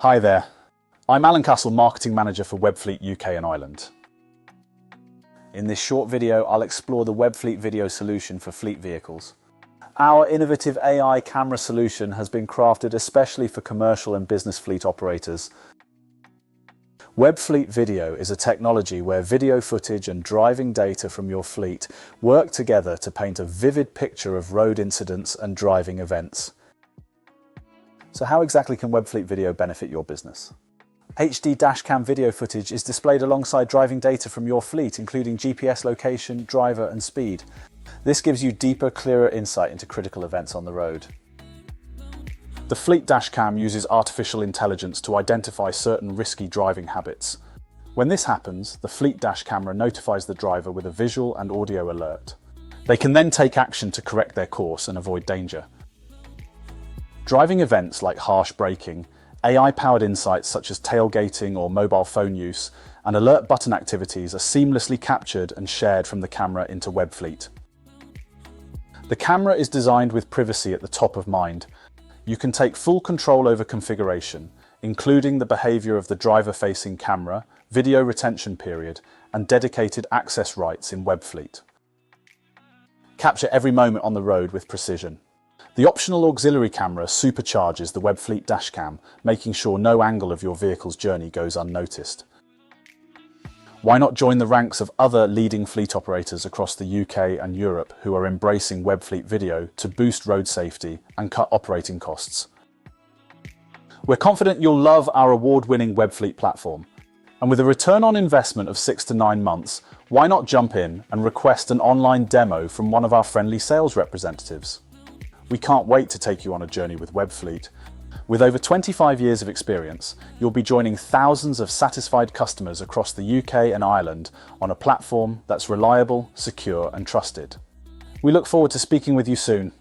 Hi there, I'm Alain Castle, Marketing Manager for Webfleet UK and Ireland. In this short video, I'll explore the Webfleet video solution for fleet vehicles. Our innovative AI camera solution has been crafted especially for commercial and business fleet operators. Webfleet Video is a technology where video footage and driving data from your fleet work together to paint a vivid picture of road incidents and driving events. So how exactly can Webfleet Video benefit your business? HD dashcam video footage is displayed alongside driving data from your fleet, including GPS location, driver and speed. This gives you deeper, clearer insight into critical events on the road. The fleet dashcam uses artificial intelligence to identify certain risky driving habits. When this happens, the fleet dash camera notifies the driver with a visual and audio alert. They can then take action to correct their course and avoid danger. Driving events like harsh braking, AI-powered insights such as tailgating or mobile phone use, and alert button activities are seamlessly captured and shared from the camera into Webfleet. The camera is designed with privacy at the top of mind. You can take full control over configuration, including the behaviour of the driver-facing camera, video retention period, and dedicated access rights in Webfleet. Capture every moment on the road with precision. The optional auxiliary camera supercharges the Webfleet dashcam, making sure no angle of your vehicle's journey goes unnoticed. Why not join the ranks of other leading fleet operators across the UK and Europe who are embracing Webfleet Video to boost road safety and cut operating costs? We're confident you'll love our award-winning Webfleet platform. And with a return on investment of 6 to 9 months, why not jump in and request an online demo from one of our friendly sales representatives? We can't wait to take you on a journey with Webfleet. With over 25 years of experience, you'll be joining thousands of satisfied customers across the UK and Ireland on a platform that's reliable, secure and trusted. We look forward to speaking with you soon.